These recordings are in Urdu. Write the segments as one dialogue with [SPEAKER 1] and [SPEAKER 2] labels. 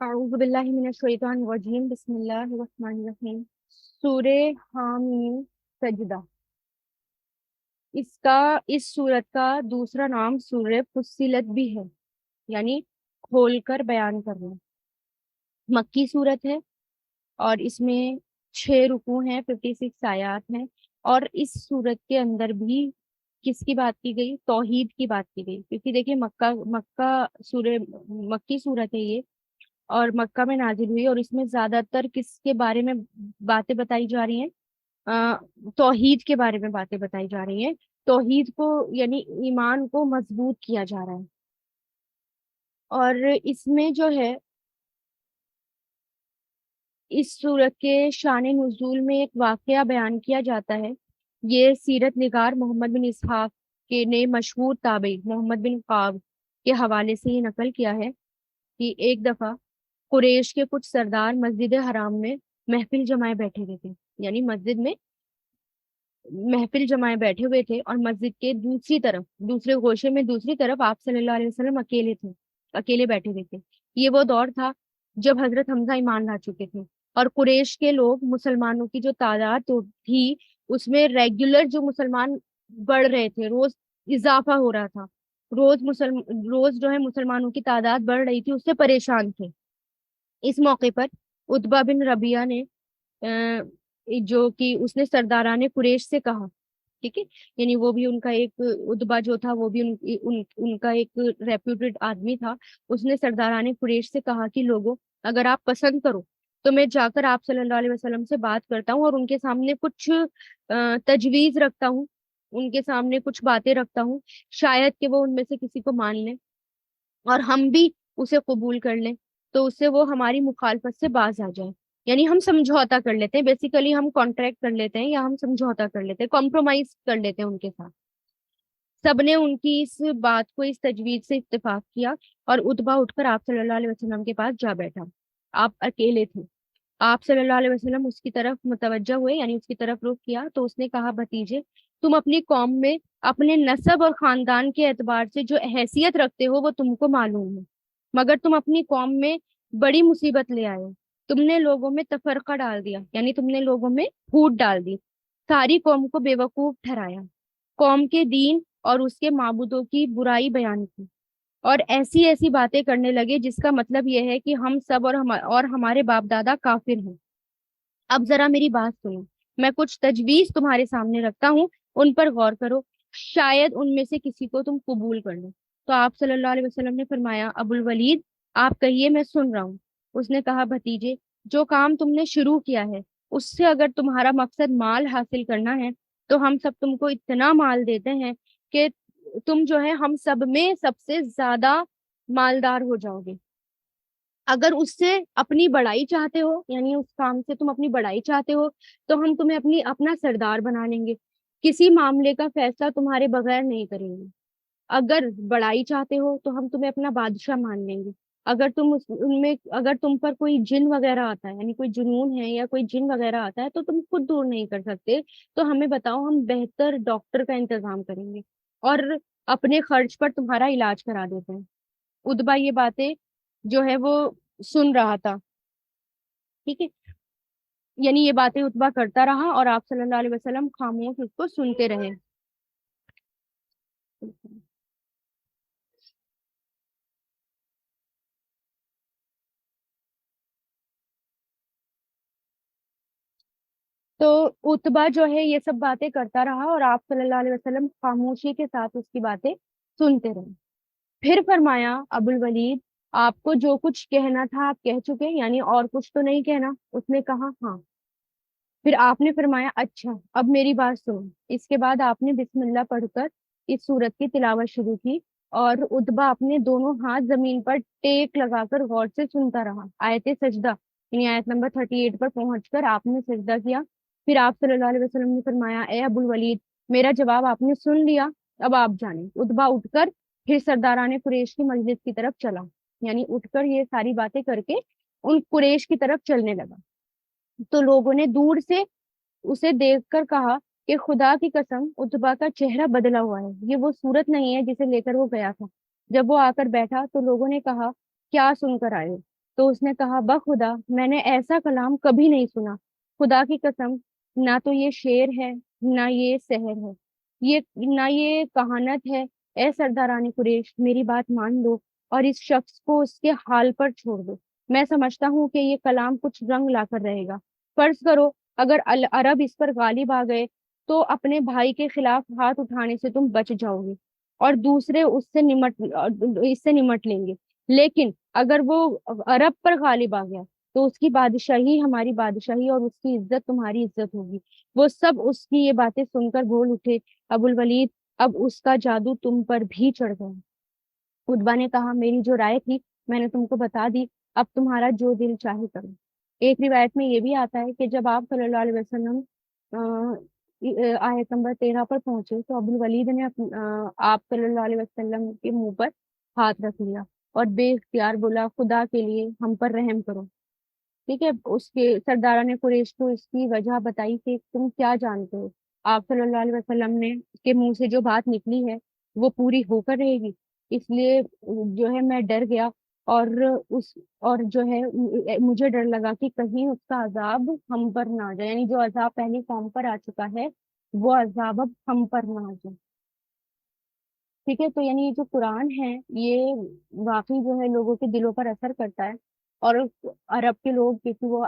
[SPEAKER 1] اعوذ باللہ من الشیطان الرجیم بسم اللہ الرحمن الرحیم سورہ حامیم سجدہ۔ اس سورت کا دوسرا نام سورہ فصلت بھی ہے، یعنی کھول کر بیان کرنا۔ مکی سورت ہے اور اس میں 6 رکوع ہیں، 56 آیات ہیں۔ اور اس سورت کے اندر بھی کس کی بات کی گئی؟ توحید کی بات کی گئی، کیونکہ دیکھیں مکہ سورہ مکی سورت ہے یہ، اور مکہ میں نازل ہوئی، اور اس میں زیادہ تر کس کے بارے میں باتیں بتائی جا رہی ہیں؟ توحید کے بارے میں باتیں بتائی جا رہی ہیں۔ توحید کو یعنی ایمان کو مضبوط کیا جا رہا ہے۔ اور اس میں جو ہے اس سورت کے شان نزول میں ایک واقعہ بیان کیا جاتا ہے۔ یہ سیرت نگار محمد بن اسحاق کے نے مشہور تابعی محمد بن قاب کے حوالے سے یہ نقل کیا ہے کہ ایک دفعہ قریش کے کچھ سردار مسجد حرام میں محفل جمائے بیٹھے ہوئے تھے، یعنی مسجد میں محفل جمائے بیٹھے ہوئے تھے، اور مسجد کے دوسری طرف، دوسرے گوشے میں دوسری طرف آپ صلی اللہ علیہ وسلم اکیلے تھے، اکیلے بیٹھے ہوئے تھے۔ یہ وہ دور تھا جب حضرت حمزہ ایمان لا چکے تھے، اور قریش کے لوگ مسلمانوں کی جو تعداد تھی اس میں ریگولر جو مسلمان بڑھ رہے تھے، روز اضافہ ہو رہا تھا، روز جو ہے مسلمانوں کی تعداد بڑھ رہی تھی، اس سے پریشان تھے۔ اس موقع پر عتبہ بن ربیعہ نے جو کہ اس نے سرداران قریش سے کہا، ٹھیک ہے، یعنی وہ بھی ان کا ایک عتبہ جو تھا وہ بھی ان کا ایک ریپیوٹیڈ آدمی تھا۔ اس نے سرداران قریش سے کہا کہ لوگوں، اگر آپ پسند کرو تو میں جا کر آپ صلی اللہ علیہ وسلم سے بات کرتا ہوں، اور ان کے سامنے کچھ تجویز رکھتا ہوں، ان کے سامنے کچھ باتیں رکھتا ہوں، شاید کہ وہ ان میں سے کسی کو مان لیں اور ہم بھی اسے قبول کر لیں، تو اس سے وہ ہماری مخالفت سے باز آ جائے۔ یعنی ہم سمجھوتا کر لیتے ہیں، بیسیکلی ہم کانٹریکٹ کر لیتے ہیں، یا ہم سمجھوتا کر لیتے ہیں، کمپرومائز کر لیتے ہیں ان کے ساتھ۔ سب نے ان کی اس بات کو، اس تجویز سے اتفاق کیا، اور اتبا اٹھ کر آپ صلی اللہ علیہ وسلم کے پاس جا بیٹھا۔ آپ اکیلے تھے، آپ صلی اللہ علیہ وسلم اس کی طرف متوجہ ہوئے، یعنی اس کی طرف رخ کیا، تو اس نے کہا، بھتیجے، تم اپنی قوم میں اپنے نسب اور خاندان کے اعتبار سے جو حیثیت رکھتے ہو وہ تم کو معلوم ہے، مگر تم اپنی قوم میں بڑی مصیبت لے آئے ہو۔ تم نے لوگوں میں تفرقہ ڈال دیا، یعنی تم نے لوگوں میں پھوٹ ڈال دی، ساری قوم کو بے وقوف ٹھہرایا، قوم کے دین اور اس کے معبودوں کی برائی بیان کی، اور ایسی ایسی باتیں کرنے لگے جس کا مطلب یہ ہے کہ ہم سب اور ہمارے باپ دادا کافر ہیں۔ اب ذرا میری بات سنو، میں کچھ تجویز تمہارے سامنے رکھتا ہوں، ان پر غور کرو، شاید ان میں سے کسی کو تم قبول کر لو۔ تو آپ صلی اللہ علیہ وسلم نے فرمایا، ابو الولید، آپ کہیے، میں سن رہا ہوں۔ اس نے کہا، بھتیجے، جو کام تم نے شروع کیا ہے اس سے اگر تمہارا مقصد مال حاصل کرنا ہے تو ہم سب تم کو اتنا مال دیتے ہیں کہ تم جو ہے ہم سب میں سب سے زیادہ مالدار ہو جاؤ گے۔ اگر اس سے اپنی بڑائی چاہتے ہو، یعنی اس کام سے تم اپنی بڑائی چاہتے ہو، تو ہم تمہیں اپنا سردار بنا لیں گے، کسی معاملے کا فیصلہ تمہارے بغیر نہیں کریں گے۔ اگر بڑائی چاہتے ہو تو ہم تمہیں اپنا بادشاہ مان لیں گے۔ اگر تم پر کوئی جن وغیرہ آتا ہے، یعنی کوئی جنون ہے یا کوئی جن وغیرہ آتا ہے، تو تم خود دور نہیں کر سکتے، تو ہمیں بتاؤ، ہم بہتر ڈاکٹر کا انتظام کریں گے اور اپنے خرچ پر تمہارا علاج کرا دیتے ہیں۔ ادبا یہ باتیں جو ہے وہ سن رہا تھا، ٹھیک ہے، یعنی یہ باتیں اتبا کرتا رہا اور آپ صلی اللہ علیہ وسلم خاموش اس کو سنتے رہے۔ تو اتبا جو ہے یہ سب باتیں کرتا رہا اور آپ صلی اللہ علیہ وسلم خاموشی کے ساتھ اس کی باتیں سنتے رہے۔ پھر فرمایا، ابو الولید، آپ کو جو کچھ کہنا تھا آپ کہہ چکے، یعنی اور کچھ تو نہیں کہنا؟ اس نے کہا، ہاں۔ پھر آپ نے فرمایا، اچھا، اب میری بات سنو۔ اس کے بعد آپ نے بسم اللہ پڑھ کر اس سورت کی تلاوت شروع کی، اور اتبا اپنے دونوں ہاتھ زمین پر ٹیک لگا کر غور سے سنتا رہا۔ آیت سجدہ یعنی آیت نمبر 38 پر پہنچ کر آپ نے سجدہ کیا۔ پھر آپ صلی اللہ علیہ وسلم نے فرمایا، اے ابو الولید، میرا جواب آپ نے سن لیا، اب آپ جانیں۔ اتبا اٹھ کر پھر سرداران قریش کی مجلس کی طرف چلا، یعنی اٹھ کر یہ ساری باتیں کر کے ان قریش کی طرف چلنے لگا۔ تو لوگوں نے دور سے اسے دیکھ کر کہا کہ خدا کی قسم، اتبا کا چہرہ بدلا ہوا ہے، یہ وہ صورت نہیں ہے جسے لے کر وہ گیا تھا۔ جب وہ آ کر بیٹھا تو لوگوں نے کہا، کیا سن کر آئے ہو؟ تو اس نے کہا بخدا میں نے ایسا کلام کبھی نہیں سنا، خدا کی قسم، نہ تو یہ شعر ہے نہ یہ سحر ہے، یہ نہ یہ کہانت ہے۔ اے سرداران قریش میری بات مان لو اور اس شخص کو اس کے حال پر چھوڑ دو۔ میں سمجھتا ہوں کہ یہ کلام کچھ رنگ لا کر رہے گا۔ فرض کرو اگر عرب اس پر غالب آ گئے تو اپنے بھائی کے خلاف ہاتھ اٹھانے سے تم بچ جاؤ گے اور دوسرے اس سے نمٹ لیں گے، لیکن اگر وہ عرب پر غالب آ گیا تو اس کی بادشاہی ہماری بادشاہی اور اس کی عزت تمہاری عزت ہوگی۔ وہ سب اس کی یہ باتیں سن کر بول اٹھے، ابو الولید اب اس کا جادو تم پر بھی چڑھ گیا۔ اتبا نے کہا میری جو رائے تھی میں نے تم کو بتا دی، اب تمہارا جو دل چاہے کرو۔ ایک روایت میں یہ بھی آتا ہے کہ جب آپ صلی اللہ علیہ وسلم آیت نمبر 13 پر پہنچے تو ابو الولید نے آپ صلی اللہ علیہ وسلم کے منہ پر ہاتھ رکھ لیا اور بے اختیار بولا خدا کے لیے ہم پر رحم کرو۔ ٹھیک ہے، اس کے سرداران قریش کو اس کی وجہ بتائی کہ تم کیا جانتے ہو، آپ صلی اللہ علیہ وسلم نے کے منہ سے جو بات نکلی ہے وہ پوری ہو کر رہے گی، اس لیے جو ہے میں ڈر گیا اور اس اور جو ہے مجھے ڈر لگا کہ کہیں اس کا عذاب ہم پر نہ آ جائے، یعنی جو عذاب پہلی قوم پر آ چکا ہے وہ عذاب اب ہم پر نہ آ جائے۔ ٹھیک ہے، تو یعنی یہ جو قرآن ہے یہ واقعی جو ہے لوگوں کے دلوں پر اثر کرتا ہے، اور عرب کے لوگ کیونکہ وہ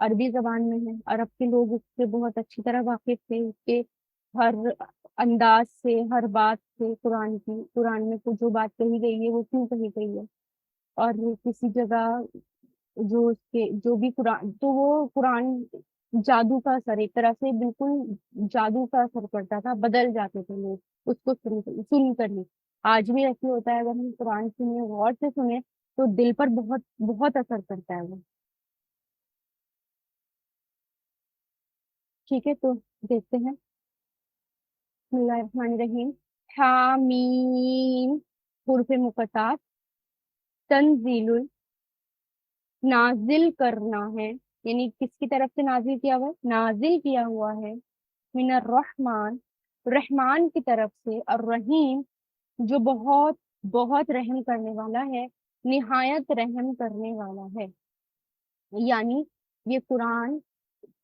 [SPEAKER 1] عربی زبان میں ہے، عرب کے لوگ اس سے بہت اچھی طرح واقف تھے، اس کے ہر انداز سے ہر بات سے قرآن میں جو بات کہی گئی ہے وہ کیوں کہی گئی ہے، اور کسی جگہ جو اس کے جو بھی قرآن تو وہ قرآن جادو کا اثر ایک طرح سے بالکل جادو کا اثر پڑتا تھا، بدل جاتے تھے لوگ اس کو سن کر ہی۔ آج بھی ایسے ہوتا ہے، اگر ہم قرآن سنیں غور سے سنیں تو دل پر بہت بہت اثر کرتا ہے وہ۔ ٹھیک ہے، تو دیکھتے ہیں، بسم اللہ الرحمن الرحیم، حامیم، حروف مقطعات، تنزیل، نازل کرنا ہے، یعنی کس کی طرف سے نازل کیا ہوا ہے، نازل کیا ہوا ہے، من الرحمن، رحمان کی طرف سے، الرحیم جو بہت بہت رحم کرنے والا ہے، نہایت رحم کرنے والا ہے۔ یعنی یہ قرآن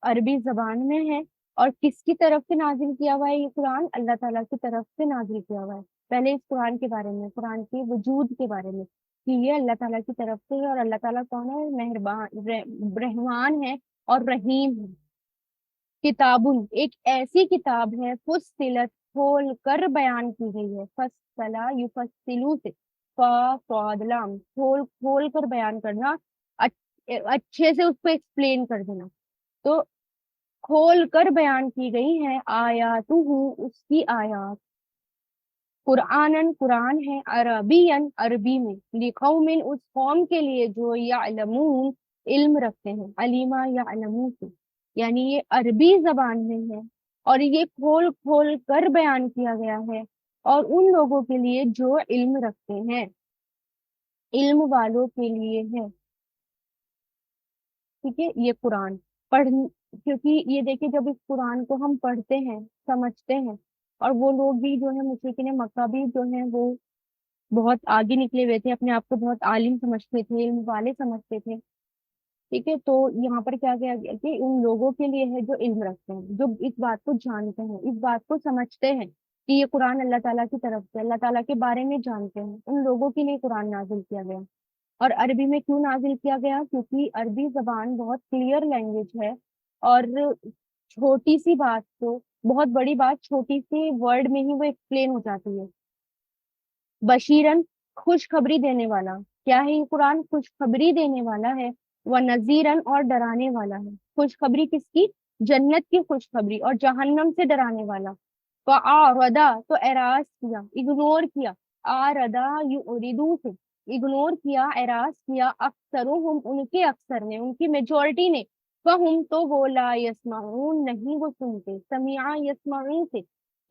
[SPEAKER 1] عربی زبان میں ہے، اور کس کی طرف سے نازل کیا ہوا ہے یہ قرآن، اللہ تعالیٰ کی طرف سے نازل کیا ہوا ہے۔ پہلے اس قرآن کے بارے میں، قرآن کے وجود کے بارے میں، کہ یہ اللہ تعالیٰ کی طرف سے ہے، اور اللہ تعالیٰ کون ہے، مہربان رحمان ہے اور رحیم ہے۔ کتاب ایک ایسی کتاب ہے، فصلت کھول کر بیان کی گئی ہے، فصلا یفصلو سے، فا صاد لام، کھول کھول کر بیان کرنا، اچھے سے اس کو ایکسپلین کر دینا، تو کھول کر بیان کی گئی ہے، آیاتہ اس کی آیات، قرآنن قرآن ہے، عربین عربی میں، لقوم اس قوم کے لیے جو یعلمون علم رکھتے ہیں، علیما یعلمون سے، یعنی یہ عربی زبان میں ہے اور یہ کھول کھول کر بیان کیا گیا ہے، اور ان لوگوں کے لیے جو علم رکھتے ہیں، علم والوں کے لیے ہے۔ ٹھیک ہے، یہ قرآن پڑھ، کیونکہ یہ دیکھیں جب اس قرآن کو ہم پڑھتے ہیں سمجھتے ہیں، اور وہ لوگ بھی جو ہے مشرکین مکہ بھی جو ہیں وہ بہت آگے نکلے ہوئے تھے، اپنے آپ کو بہت عالم سمجھتے تھے، علم والے سمجھتے تھے۔ ٹھیک ہے، تو یہاں پر کیا کیا گیا کہ ان لوگوں کے لیے ہے جو علم رکھتے ہیں، جو اس بات کو جانتے ہیں، اس بات کو سمجھتے ہیں کہ یہ قرآن اللہ تعالیٰ کی طرف سے، اللہ تعالیٰ کے بارے میں جانتے ہیں، ان لوگوں کے لیے قرآن نازل کیا گیا۔ اور عربی میں کیوں نازل کیا گیا، کیونکہ عربی زبان بہت کلیئر لینگویج ہے، اور چھوٹی سی بات کو، بہت بڑی بات چھوٹی سی ورڈ میں ہی وہ ایکسپلین ہو جاتی ہے۔ بشیرن خوشخبری دینے والا، کیا ہے یہ قرآن، خوشخبری دینے والا ہے، وہ نذیرن اور ڈرانے والا ہے۔ خوشخبری کس کی، جنت کی خوشخبری، اور جہنم سے ڈرانے والا۔ فَأَعْرَضَ تو اعراض کیا، اگنور کیا، آردا یعرضو سے اگنور کیا، اعراض کیا، اکثرهم ان کے اکثر نے، ان کی میجورٹی نے، فہم تو وہ لا یسمعون نہیں وہ سنتے، سمعا یسمعون سے،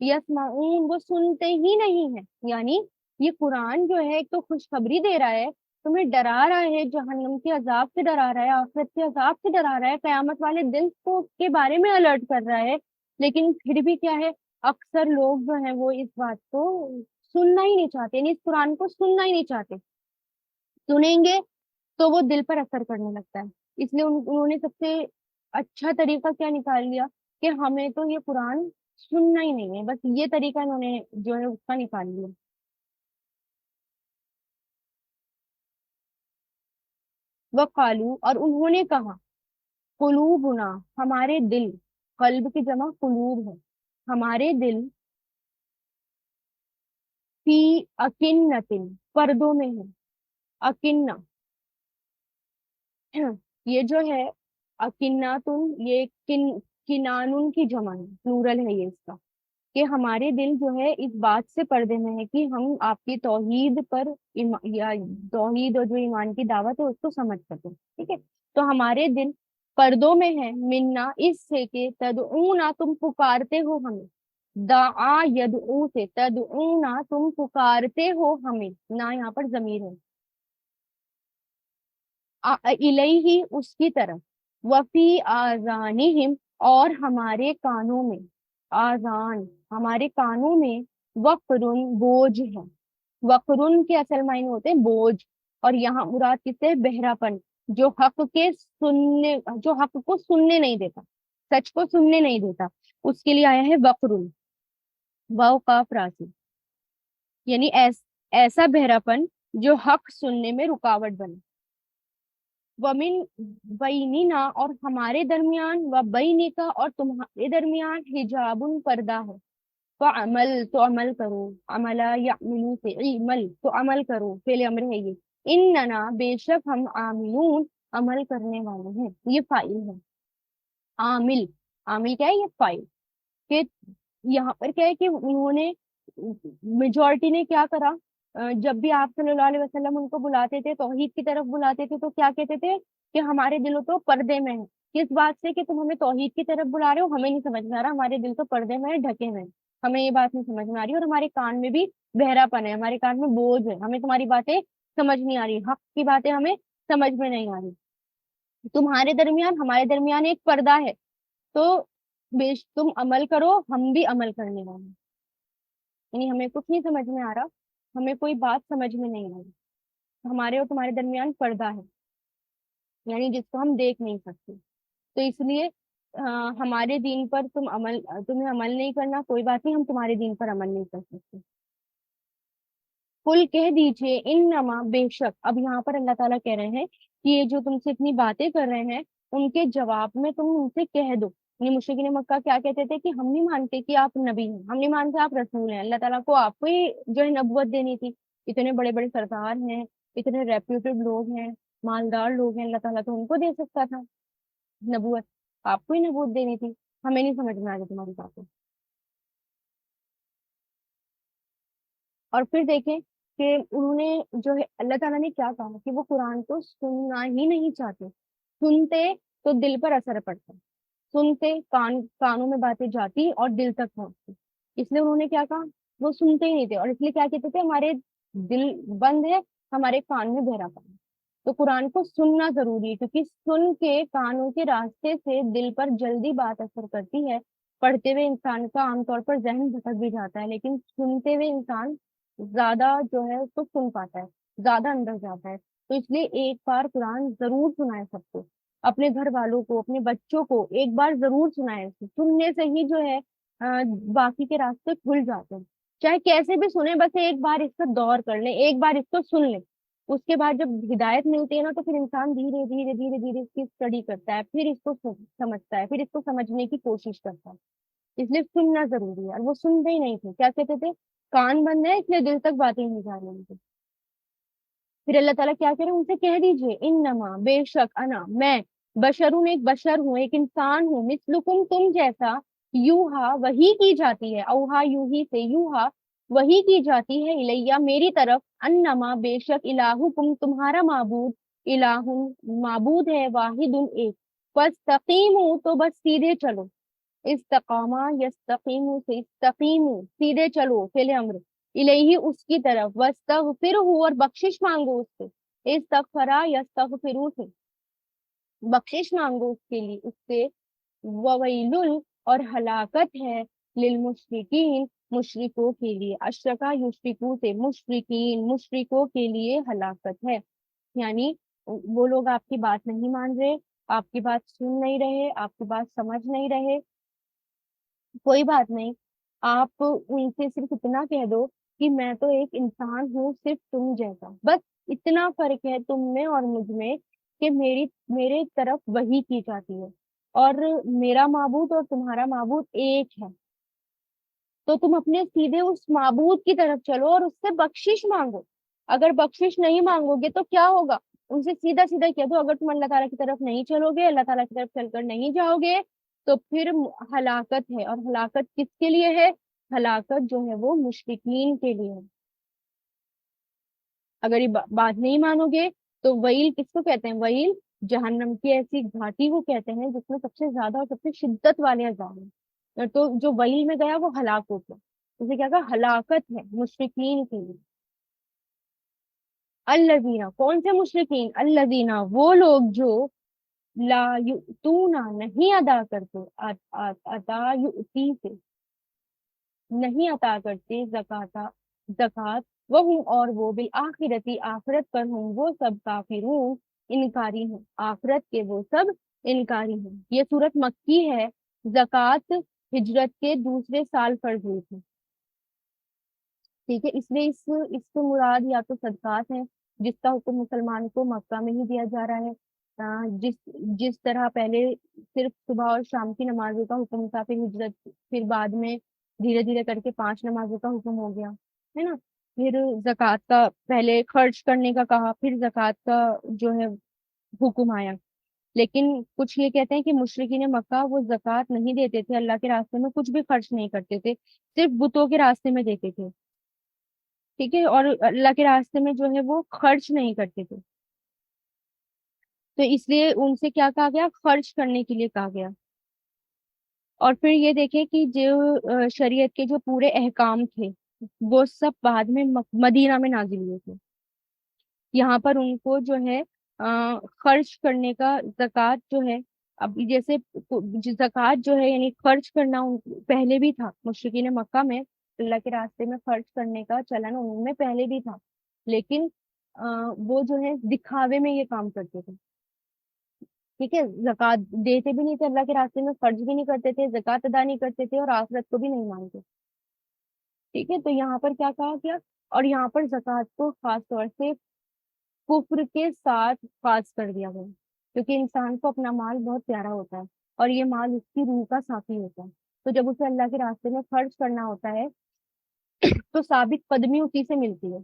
[SPEAKER 1] یسمعون وہ سنتے ہی نہیں ہیں، یعنی یہ قرآن جو ہے ایک تو خوشخبری دے رہا ہے، تمہیں ڈرا رہا ہے، جہنم کے عذاب سے ڈرا رہا ہے، آخرت کے عذاب سے ڈرا رہا ہے، قیامت والے دن کو کے بارے میں الرٹ کر رہا ہے، لیکن پھر بھی کیا ہے، اکثر لوگ جو ہیں وہ اس بات کو سننا ہی نہیں چاہتے، یعنی اس قرآن کو سننا ہی نہیں چاہتے۔ سنیں گے تو وہ دل پر اثر کرنے لگتا ہے. اس لیے انہوں نے سب سے اچھا طریقہ کیا نکال لیا کہ ہمیں تو یہ قرآن سننا ہی نہیں ہے، بس یہ طریقہ انہوں نے جو ہے اس کا نکال لیا. وقالو، اور انہوں نے کہا، قلوبنا، ہمارے دل، قلب کی جمع قلوب ہے، ہمارے دل، فی اکنتن، پردوں میں ہے. اکنہ، یہ جو ہے اکناتن، یہ کنانن کی جمع ہے، پلورل ہے یہ اس کا، کہ ہمارے دل جو ہے اس بات سے پردے میں ہے کہ ہم آپ کی توحید پر یا توحید اور جو ایمان کی دعوت ہے اس کو سمجھ سکیں. ٹھیک ہے، تو ہمارے دل پردوں میں ہے، منا، اس سے کہ تدعونا، تم پکارتے ہو ہمیں. دعا یدعو سے، تدعونا، تم پکارتے ہو ہمیں، نہ یہاں پر ضمیر ہے، الیہ، اس کی طرف، وفی آذانہم، اور ہمارے کانوں میں، آذان، ہمارے کانوں میں، وقرن، بوجھ ہے. وقرن کے اصل معنی ہوتے ہیں بوجھ، اور یہاں مراد کس سے؟ بہرا پن، جو حق کے سننے، جو حق کو سننے نہیں دیتا، سچ کو سننے نہیں دیتا، اس کے لیے آیا ہے وقرن، واو قاف راسی، یعنی ایسا بہرا پن جو حق سننے میں رکاوٹ بنے. ومن بیننا، اور ہمارے درمیان، و بینکا، اور تمہارے درمیان، حجاب، پردہ ہے. فعمل، تو عمل کرو، عملا یعملو سے، عمل، تو عمل کرو، فعل امر ہے یہ. اننا، بے شک ہم، عاملون، عمل کرنے والے ہیں. یہ فاعل ہے، عامل، عامل کیا ہے؟ یہ فاعل. کہ یہاں پر کیا ہے کہ انہوں نے، میجورٹی نے کیا کرا، جب بھی آپ صلی اللہ علیہ وسلم ان کو بلاتے تھے، توحید کی طرف بلاتے تھے، تو کیا کہتے تھے کہ ہمارے دلوں تو پردے میں ہے. کس بات سے؟ کہ تم ہمیں توحید کی طرف بلا رہے ہو، ہمیں نہیں سمجھ میں آ رہا، ہمارے دل تو پردے میں ہے، ڈھکے ہوئے ہیں، ہمیں یہ بات نہیں سمجھ میں آ رہی، اور ہمارے کان میں بھی بہرا پن ہے، ہمارے کان میں بوجھ ہے، ہمیں تمہاری باتیں سمجھ نہیں آ رہی، حق کی باتیں ہمیں سمجھ میں نہیں آ رہی. تمہارے درمیان، ہمارے درمیان ایک پردہ ہے. تو تم عمل کرو، ہم بھی عمل کرنے والے ہیں. یعنی ہمیں کچھ نہیں سمجھ میں آ رہا، ہمیں کوئی بات سمجھ میں نہیں آ رہی، ہمارے اور تمہارے درمیان پردہ ہے، یعنی جس کو ہم دیکھ نہیں سکتے. تو اس لیے ہمارے دین پر تمہیں عمل نہیں کرنا، کوئی بات نہیں، ہم تمہارے دین پر عمل نہیں کر سکتے. کل کہہ دیجئے، انما، بے شک. اب یہاں پر اللہ تعالیٰ کہہ رہے ہیں کہ یہ جو تم سے اتنی باتیں کر رہے ہیں، ان کے جواب میں تم ان سے کہہ دو. یعنی مشرکین مکہ کیا کہتے تھے کہ ہم نہیں مانتے کہ آپ نبی ہیں، ہم نہیں مانتے آپ رسول ہیں، اللہ تعالیٰ کو آپ کو ہی جو ہے نبوت دینی تھی، اتنے بڑے بڑے سردار ہیں، اتنے ریپیوٹیڈ لوگ ہیں، مالدار لوگ ہیں، اللہ تعالیٰ تو ان کو دے سکتا تھا نبوت، آپ کو ہی نبوت دینی تھی، ہمیں نہیں سمجھ میں آ رہی تمہاری باتیں. اور پھر دیکھیں کہ انہوں نے جو ہے، اللہ تعالیٰ نے کیا کہا کہ وہ قرآن کو سننا ہی نہیں چاہتے. سنتے تو دل پر اثر پڑتا، سنتے کانوں میں باتیں جاتی اور دل تک پہنچتی. اس لیے انہوں نے کیا کہا، وہ سنتے ہی نہیں تھے، اور اس لیے کیا کہتے تھے، ہمارے دل بند ہے، ہمارے کان میں بہرا پن ہے. تو قرآن کو سننا ضروری ہے، کیونکہ سن کے کانوں کے راستے سے دل پر جلدی بات اثر کرتی ہے. پڑھتے ہوئے انسان کا عام طور پر ذہن بھٹک بھی جاتا ہے، لیکن سنتے ہوئے انسان زیادہ جو ہے اس کو سن پاتا ہے، زیادہ اندر جاتا ہے. تو اس لیے ایک بار قرآن ضرور سنائے سب کو، اپنے گھر والوں کو، اپنے بچوں کو ایک بار ضرور سنائے. سننے سے ہی جو ہے باقی کے راستے کھل جاتے ہیں. چاہے کیسے بھی سنیں، بس ایک بار اس کا دور کر لیں، ایک بار اس کو سن لیں. اس کے بعد جب ہدایت ملتی ہے نا، تو پھر انسان دھیرے دھیرے دھیرے دھیرے اس کی اسٹڈی کرتا ہے، پھر اس کو سمجھتا ہے، پھر اس کو سمجھنے کی کوشش کرتا ہے. اس لیے سننا ضروری ہے. اور وہ سنتے ہی نہیں تھے، کیا کہتے تھے، کان بند ہے اس لیے دل تک باتیں نہیں جا رہی ان کی. پھر اللہ تعالیٰ کیا کرے، ان سے کہہ دیجئے، انما، بے شک، انا، میں، بشرون، ایک بشر ہوں، ایک انسان ہوں، مثلکم، تم جیسا، یوہا، وہی کی جاتی ہے، اوہا، یوہی سے، یوہا، وہی کی جاتی ہے، الیہ، میری طرف، انما، بے شک، الہکم، تمہارا معبود، الہ، معبود ہے، واحد، ایک. فاستقیموا، تو بس سیدھے چلو. استقامہ، یستقیم سے، استقیم، سیدھے چلو، فعل امر، الیہ، اس کی طرف، واستغفرہ، اور بخشش مانگو اس سے، استغفرا یستغفرو سے، بخشش مانگو اس کے لیے، اس سے. وویل، اور ہلاکت ہے، للمشرکین، مشرکوں کے لیے، اشرکا یشرکو سے، مشرکین، مشرکوں کے لیے ہلاکت ہے. یعنی وہ لوگ آپ کی بات نہیں مان رہے، آپ کی بات سن نہیں رہے، آپ کی بات سمجھ نہیں رہے، کوئی بات نہیں، آپ ان سے صرف اتنا کہہ دو کہ میں تو ایک انسان ہوں صرف تم جیسا، بس اتنا فرق ہے تم میں اور مجھ میں کہ میرے طرف وہی کی جاتی ہے، اور میرا معبود اور تمہارا معبود ایک ہے، تو تم اپنے سیدھے اس معبود کی طرف چلو اور اس سے بخشش مانگو۔ اگر بخشش نہیں مانگو گے تو کیا ہوگا؟ ان سے سیدھا سیدھا کہہ دو، اگر تم اللہ تعالیٰ کی طرف نہیں چلو گے، اللہ تعالیٰ کی طرف چل کر نہیں جاؤ گے، تو پھر ہلاکت ہے، اور ہلاکت کس کے لیے ہے؟ ہلاکت جو ہے وہ مشرکین کے لیے ہے۔ اگر یہ بات نہیں مانو گے تو ویل کس کو کہتے ہیں؟ ویل جہنم کی ایسی گھاٹی کو کہتے ہیں جس میں سب سے زیادہ اور سب سے شدت والے عذاب ہیں، تو جو ویل میں گیا وہ ہلاک ہو گیا، اسے کیا کہا؟ ہلاکت ہے مشرکین کے لیے۔ الذین، کون سے مشرکین؟ الذین، وہ لوگ جو لا یؤتون، نہیں ادا کرتے، ادا یؤتی سے نہیں عطا کرتے، زکات، وہ اور وہ بالآخرتی، آخرت پر ہوں وہ سب کافرون، انکاری ہیں، آخرت کے وہ سب انکاری ہیں۔ یہ سورت مکی ہے، زکات ہجرت کے دوسرے سال فرض ہوئی تھی، ٹھیک ہے، اس لیے اس سے مراد یا تو صدقات ہیں جس کا حکم مسلمان کو مکہ میں ہی دیا جا رہا ہے، جس جس طرح پہلے صرف صبح اور شام کی نمازوں کا حکم تھا، پھر ہجرت، پھر بعد میں دھیرے دھیرے کر کے 5 نمازوں کا حکم ہو گیا ہے نا، پھر زکوٰۃ کا پہلے خرچ کرنے کا کہا، پھر زکوٰۃ کا جو ہے حکم آیا۔ لیکن کچھ یہ کہتے ہیں کہ مشرکین مکہ وہ زکوٰۃ نہیں دیتے تھے، اللہ کے راستے میں کچھ بھی خرچ نہیں کرتے تھے، صرف بتوں کے راستے میں دیتے تھے، ٹھیک ہے، اور اللہ کے راستے میں جو ہے وہ خرچ نہیں کرتے تھے، تو اس لیے ان سے کیا کہا گیا؟ خرچ کرنے کے لیے کہا گیا۔ اور پھر یہ دیکھیں کہ جو شریعت کے جو پورے احکام تھے وہ سب بعد میں مدینہ میں نازل ہوئے تھے، یہاں پر ان کو جو ہے خرچ کرنے کا، زکوٰۃ جو ہے، اب جیسے زکوٰۃ جو ہے یعنی خرچ کرنا پہلے بھی تھا مشرکین مکہ میں، اللہ کے راستے میں خرچ کرنے کا چلن ان میں پہلے بھی تھا، لیکن وہ جو ہے دکھاوے میں یہ کام کرتے تھے، ٹھیک ہے، زکوٰۃ دیتے بھی نہیں تھے اللہ کے راستے میں، خرچ بھی نہیں کرتے تھے، زکوٰۃ ادا نہیں کرتے تھے، اور آخرت کو بھی نہیں مانتے، ٹھیک ہے، تو یہاں پر کیا کہا گیا؟ اور یہاں پر زکوٰۃ کو خاص طور سے کفر کے ساتھ خاص کر دیا گیا، کیونکہ انسان کو اپنا مال بہت پیارا ہوتا ہے، اور یہ مال اس کی روح کا صافی ہوتا ہے، تو جب اسے اللہ کے راستے میں خرچ کرنا ہوتا ہے تو ثابت قدمی اسی سے ملتی ہے،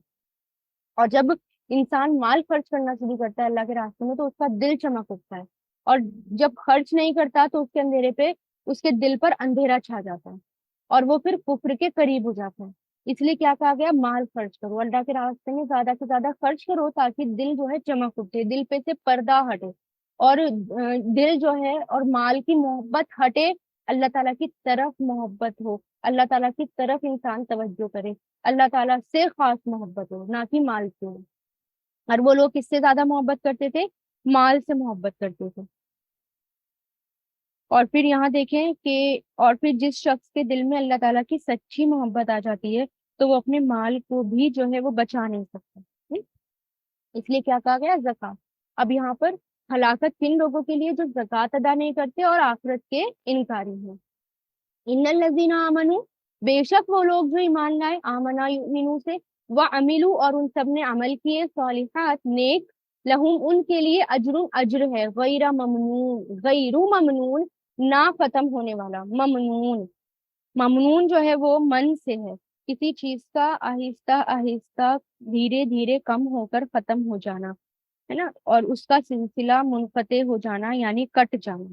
[SPEAKER 1] اور جب انسان مال خرچ کرنا شروع کرتا ہے اللہ کے راستے میں تو اس کا دل چمک اٹھتا ہے، اور جب خرچ نہیں کرتا تو اس کے اندھیرے پہ، اس کے دل پر اندھیرا چھا جاتا ہے، اور وہ پھر کفر کے قریب ہو جاتا ہے، اس لیے کیا کہا گیا؟ مال خرچ کرو، اللہ کے راستے میں زیادہ سے زیادہ خرچ کرو تاکہ دل جو ہے چمک اٹھے، دل پہ سے پردہ ہٹے، اور دل جو ہے اور مال کی محبت ہٹے، اللہ تعالیٰ کی طرف محبت ہو، اللہ تعالیٰ کی طرف انسان توجہ کرے، اللہ تعالیٰ سے خاص محبت ہو، نہ کہ مال سے ہو، اور وہ لوگ کس سے زیادہ محبت کرتے تھے؟ مال سے محبت کرتے تھے۔ اور پھر یہاں دیکھیں کہ اور پھر جس شخص کے دل میں اللہ تعالیٰ کی سچی محبت آ جاتی ہے تو وہ اپنے مال کو بھی جو ہے وہ بچا نہیں سکتا، اس لیے کیا کہا گیا؟ زکوٰۃ۔ اب یہاں پر ہلاکت کن لوگوں کے لیے؟ جو زکوٰۃ ادا نہیں کرتے اور آخرت کے انکاری ہیں۔ ان الذین آمنوا، بے شک وہ لوگ جو ایمان لائے، آمنا یؤمنو سے، وعملوا، اور ان سب نے عمل کیے، صالحات نیک، لہم ان کے لیے اجر، اجر ہے، غیر ممنون، غیر ممنون، نہ ختم ہونے والا، ممنون، ممنون جو ہے وہ من سے ہے، کسی چیز کا آہستہ آہستہ دھیرے دھیرے کم ہو کر ختم ہو جانا ہے نا، اور اس کا سلسلہ منقطع ہو جانا یعنی کٹ جانا،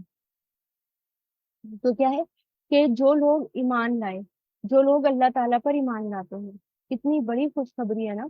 [SPEAKER 1] تو کیا ہے کہ جو لوگ ایمان لائے، جو لوگ اللہ تعالیٰ پر ایمان لاتے ہیں، کتنی بڑی خوشخبری ہے نا،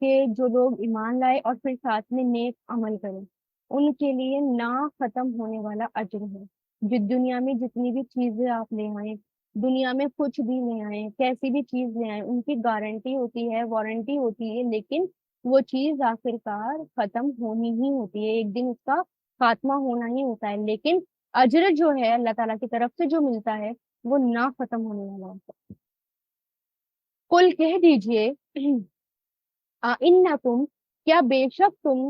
[SPEAKER 1] کہ جو لوگ ایمان لائے اور پھر ساتھ میں نیک عمل کریں، ان کے لیے نہ ختم ہونے والا اجر ہے، جو دنیا میں جتنی بھی چیزیں آپ لے آئیں، دنیا میں کچھ بھی لے آئیں، کیسی بھی چیز لے آئیں، ان کی گارنٹی ہوتی ہے، وارنٹی ہوتی ہے، لیکن وہ چیز آخرکار ختم ہونی ہی ہوتی ہے، ایک دن اس کا خاتمہ ہونا ہی ہوتا ہے، لیکن اجر جو ہے اللہ تعالیٰ کی طرف سے جو ملتا ہے وہ نہ ختم ہونے والا ہوتا ہے۔ کل کہہ دیجئے انکم، کیا بے شک تم،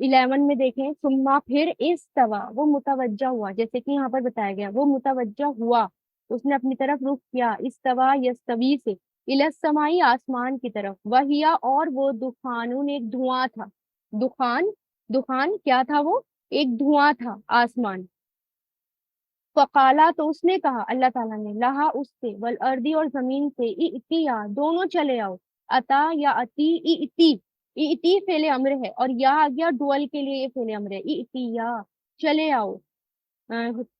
[SPEAKER 1] 11 میں دیکھیں سما پھر استوا، وہ متوجہ ہوا، جیسے کہ یہاں پر بتایا گیا وہ متوجہ ہوا، اس نے اپنی طرف رخ کیا، استوا یستوی سے، السمائی آسمان کی طرف، وہیا اور وہ دخانون ایک دھواں تھا، دخان، دخان کیا تھا وہ؟ ایک دھواں تھا آسمان، فقالا تو اس نے کہا اللہ تعالیٰ نے، لہا اس سے، والارضی اور زمین سے، ائتیا دونوں چلے آؤ، اتا یا اتی، ایتی، ایتی فعل امر ہے اور یا آ گیا ڈوئل کے لیے، یہ فعل امر ہے، ایتیا چلے آؤ،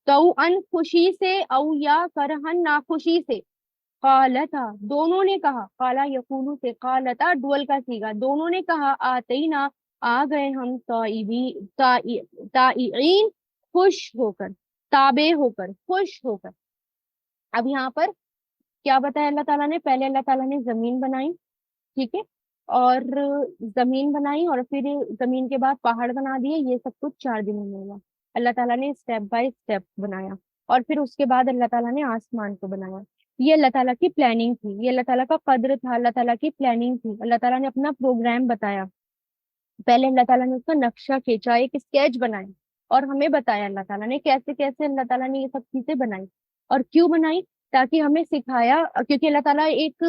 [SPEAKER 1] تو ان خوشی سے، او یا کرہن ناخوشی سے، قالتا دونوں نے کہا، قالا یقولو سے، قالتا ڈوئل کا سیگا، دونوں نے کہا، آتینا آ گئے ہم، طائعین خوش ہو کر، تابع ہو کر، خوش ہو کر۔ اب یہاں پر کیا بتایا اللہ تعالیٰ نے؟ پہلے اللہ تعالیٰ نے زمین بنائی، ٹھیک ہے، اور زمین بنائی اور پھر زمین کے بعد پہاڑ بنا دیے، یہ سب کچھ 4 دنوں میں ہوا۔ اللہ تعالیٰ نے اسٹیپ بائی اسٹیپ بنایا، اور پھر اس کے بعد اللہ تعالیٰ نے آسمان کو بنایا۔ یہ اللہ تعالیٰ کی پلاننگ تھی، یہ اللہ تعالیٰ کا قدر تھا، اللہ تعالیٰ کی پلاننگ تھی، اللہ تعالیٰ نے اپنا پروگرام بتایا، پہلے اللہ تعالیٰ نے اس کا نقشہ کھینچا، ایک اسکیچ بنایا، اور ہمیں بتایا اللہ تعالیٰ نے کیسے کیسے اللہ تعالیٰ نے یہ سب چیزیں بنائی، اور کیوں بنائی؟ تاکہ ہمیں سکھایا، کیونکہ اللہ تعالیٰ ایک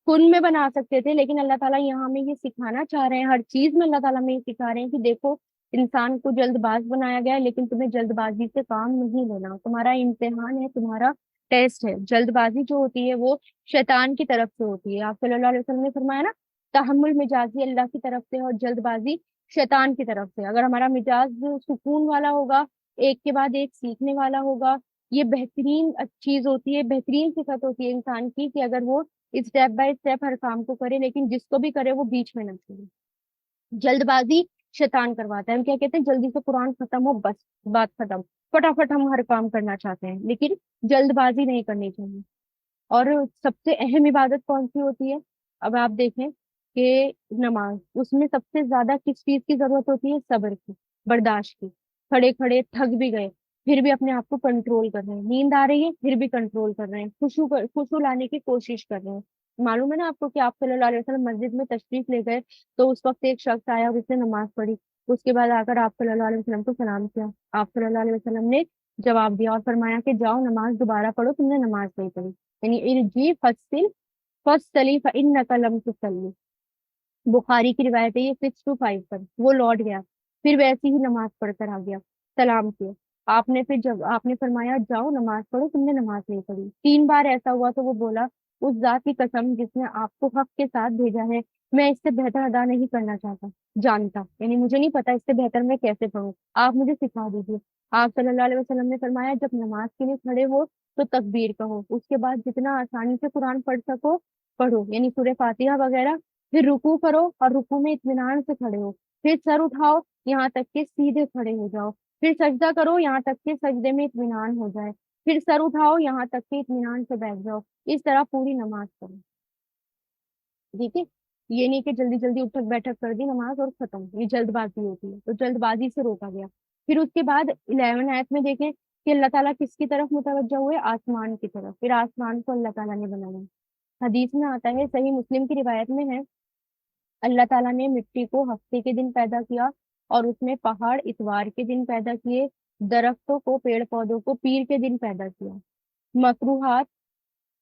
[SPEAKER 1] کن میں بنا سکتے تھے، لیکن اللہ تعالیٰ یہاں ہمیں یہ سکھانا چاہ رہے ہیں، ہر چیز میں اللہ تعالیٰ ہمیں یہ سکھا رہے ہیں کہ دیکھو انسان کو جلد باز بنایا گیا ہے، لیکن تمہیں جلد بازی سے کام نہیں لینا، تمہارا امتحان ہے، تمہارا ٹیسٹ ہے۔ جلد بازی جو ہوتی ہے وہ شیطان کی طرف سے ہوتی ہے، آپ صلی اللہ علیہ وسلم نے فرمایا نا، تحمل مجازی اللہ کی طرف سے اور جلد بازی شیطان کی طرف سے۔ اگر ہمارا مزاج سکون والا ہوگا، ایک کے بعد ایک سیکھنے والا ہوگا، یہ بہترین چیز ہوتی ہے، بہترین صفت ہوتی ہے انسان کی، کہ اگر وہ اسٹیپ بائی اسٹیپ ہر کام کو کرے، لیکن جس کو بھی کرے وہ بیچ میں نہ چھوڑے۔ جلد بازی شیطان کرواتا ہے، ہم کیا کہتے ہیں؟ جلدی سے قرآن ختم ہو، بس بات ختم، فٹافٹ ہم ہر کام کرنا چاہتے ہیں، لیکن جلد بازی نہیں کرنی چاہیے۔ اور سب سے اہم عبادت کون سی ہوتی ہے؟ اب آپ دیکھیں کہ نماز، اس میں سب سے زیادہ کس چیز کی ضرورت ہوتی ہے؟ صبر کی، برداشت کی، کھڑے کھڑے تھک بھی گئے پھر بھی اپنے آپ کو کنٹرول کر رہے ہیں، نیند آ رہی ہے پھر بھی کنٹرول کر رہے ہیں، خوشو لانے کی کوشش کر رہے ہیں۔ معلوم ہے نا آپ کو کہ آپ صلی اللہ علیہ وسلم مسجد میں تشریف لے گئے تو اس وقت ایک شخص آیا اور اس نے نماز پڑھی، اس کے بعد آ کر آپ صلی اللہ علیہ وسلم کو سلام کیا، آپ صلی اللہ علیہ وسلم نے جواب دیا اور فرمایا کہ جاؤ نماز دوبارہ پڑھو، تم نے نماز نہیں پڑھی، یعنی ارجی فصل فصلی فانک لم تصلی، بخاری کی روایت ہے یہ 6-5 پر، وہ لوٹ گیا پھر ویسی ہی نماز پڑھ کر آ گیا، سلام کیا، آپ نے پھر جب آپ نے فرمایا جاؤ نماز پڑھو، تم نے نماز نہیں پڑھی، 3 بار ایسا ہوا تو وہ بولا اس ذات کی قسم جس نے آپ کو حق کے ساتھ بھیجا ہے، میں اس سے بہتر ادا نہیں کرنا چاہتا، جانتا، یعنی مجھے نہیں پتا اس سے بہتر میں کیسے پڑھوں، آپ مجھے سکھا دیجیے۔ آپ صلی اللہ علیہ وسلم نے فرمایا جب نماز کے لیے کھڑے ہو تو تکبیر کہو، اس کے بعد جتنا آسانی سے قرآن پڑھ سکو پڑھو، یعنی سورہ فاتحہ وغیرہ، پھر رکوع کرو اور رکوع میں اطمینان سے کھڑے ہو، پھر سر اٹھاؤ یہاں تک کہ سیدھے کھڑے ہو جاؤ، پھر سجدہ کرو یہاں تک کہ سجدے میں اطمینان ہو جائے، پھر سر اٹھاؤ یہاں تک کہ اطمینان سے بیٹھ جاؤ، اس طرح پوری نماز کرو، ٹھیک ہے؟ یہ نہیں کہ جلدی جلدی اٹھک بیٹھک کر دی نماز اور ختم، یہ جلد بازی ہوتی ہے، تو جلد بازی سے روکا گیا۔ پھر اس کے بعد 11 آیت میں دیکھیں کہ اللہ تعالیٰ کس کی طرف متوجہ ہوئے؟ آسمان کی طرف، پھر آسمان کو اللہ تعالیٰ نے بنایا۔ حدیث میں آتا ہے، صحیح مسلم کی روایت میں ہے، اللہ تعالیٰ نے مٹی کو ہفتے کے دن پیدا کیا اور اس میں پہاڑ اتوار کے دن پیدا کیے، درختوں کو، پیڑ پودوں کو پیر کے دن پیدا کیا، مکروہات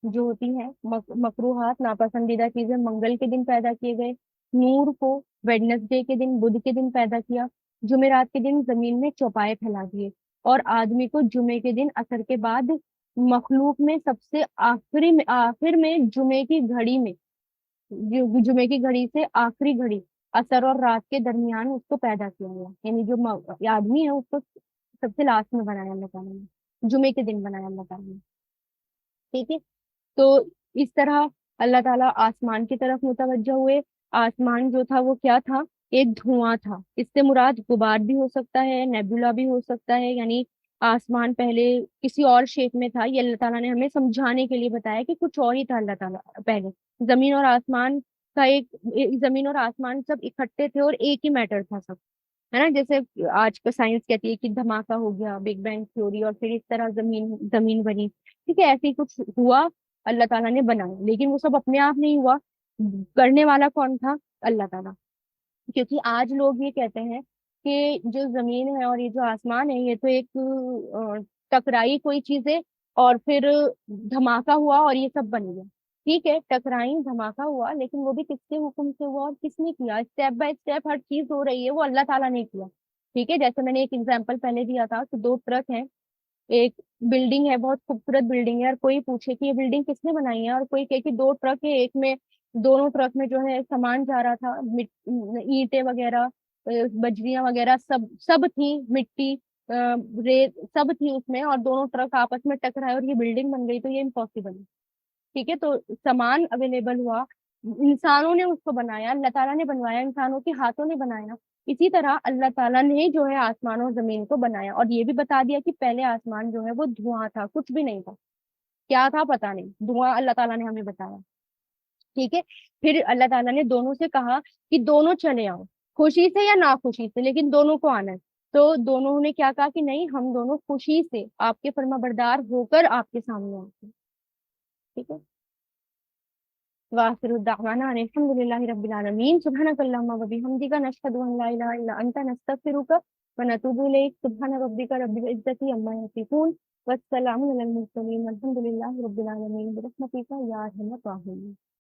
[SPEAKER 1] جو ہوتی ہیں، مکروہات ناپسندیدہ چیزیں منگل کے دن پیدا کیے گئے، نور کو ویڈنسڈے کے دن، بدھ کے دن پیدا کیا، جمعرات کے دن زمین میں چوپائے پھیلا دیے، اور آدمی کو جمعے کے دن اثر کے بعد مخلوق میں سب سے آخر میں جمعے کی گھڑی میں، جمعے کی گھڑی سے آخری گھڑی اثر اور رات کے درمیان اس کو پیدا کیا گیا، یعنی جو آدمی ہے اس کو سب سے لاسٹ میں بنایا اللہ تعالیٰ نے، جمعے کے دن بنایا اللہ تعالیٰ نے، ٹھیک ہے؟ تو اس طرح اللہ تعالیٰ آسمان کی طرف متوجہ ہوئے۔ آسمان جو تھا وہ کیا تھا؟ ایک دھواں تھا، اس سے مراد غبار بھی ہو سکتا ہے، نیبولا بھی ہو سکتا ہے، یعنی آسمان پہلے کسی اور شیپ میں تھا، یہ اللہ تعالیٰ نے ہمیں سمجھانے کے لیے بتایا کہ کچھ اور ہی تھا اللہ تعالیٰ پہلے، زمین اور آسمان کا زمین اور آسمان سب اکٹھے تھے اور ایک ہی میٹر تھا سب، ہے نا؟ جیسے آج کا سائنس کہتی ہے کہ دھماکہ ہو گیا، بگ بینگ تھیوری، اور پھر اس طرح زمین بنی، ٹھیک ہے؟ ایسے ہی کچھ ہوا، اللہ تعالیٰ نے بنایا، لیکن وہ سب اپنے آپ نہیں ہوا، کرنے والا کون تھا؟ اللہ تعالیٰ۔ کیونکہ آج لوگ یہ کہتے ہیں کہ جو زمین ہے اور یہ جو آسمان ہے یہ تو ایک ٹکرائی کوئی چیزیں اور پھر دھماکہ ہوا اور یہ سب بن گیا. ٹھیک ہے ٹکرائی دھماکہ ہوا لیکن وہ بھی کس کے حکم سے ہوا اور کس نے کیا؟ اسٹیپ بائی اسٹیپ ہر چیز ہو رہی ہے وہ اللہ تعالیٰ نے کیا. ٹھیک ہے جیسے میں نے ایک ایگزامپل پہلے دیا تھا کہ دو ٹرک ہیں. ایک بلڈنگ ہے بہت خوبصورت بلڈنگ ہے اور کوئی پوچھے کہ یہ بلڈنگ کس نے بنائی ہے اور کوئی کہے کہ دو ٹرک ہے ایک میں دونوں ٹرک میں جو ہے سامان جا رہا تھا اینٹیں وغیرہ بجریاں وغیرہ سب سب تھی مٹی ریت سب تھی اس میں اور دونوں ٹرک آپس میں ٹکرائے اور یہ بلڈنگ بن گئی تو یہ امپاسبل ہے. ٹھیک ہے تو سامان اویلیبل ہوا انسانوں نے اس کو بنایا اللہ تعالیٰ نے بنوایا انسانوں کے ہاتھوں نے بنایا. اسی طرح اللہ تعالیٰ نے جو ہے آسمان اور زمین کو بنایا اور یہ بھی بتا دیا کہ پہلے آسمان جو ہے وہ دھواں تھا کچھ بھی نہیں تھا. کیا تھا پتا نہیں دھواں اللہ تعالیٰ نے ہمیں بتایا. ٹھیک ہے پھر اللہ تعالیٰ نے دونوں سے کہا کہ دونوں چلے آؤ خوشی سے یا ناخوشی سے لیکن دونوں کو آنا ہے. تو دونوں نے کیا کہا کہ نہیں ہم دونوں خوشی سے آپ کے فرما بردار ہو کر آپ کے سامنے آتے ہیں. ٹھیک ہے واخر الدعوانا ان الحمد للہ رب العالمین سبحانک اللہم و بحمدک نشہد ان لا الہ الا انت نستغفرک ونتوب الیک سبحان ربک رب العزۃ عما یصفون والسلام علی المرسلین والحمد للہ رب العالمین برحمتک یا ارحم الراحمین.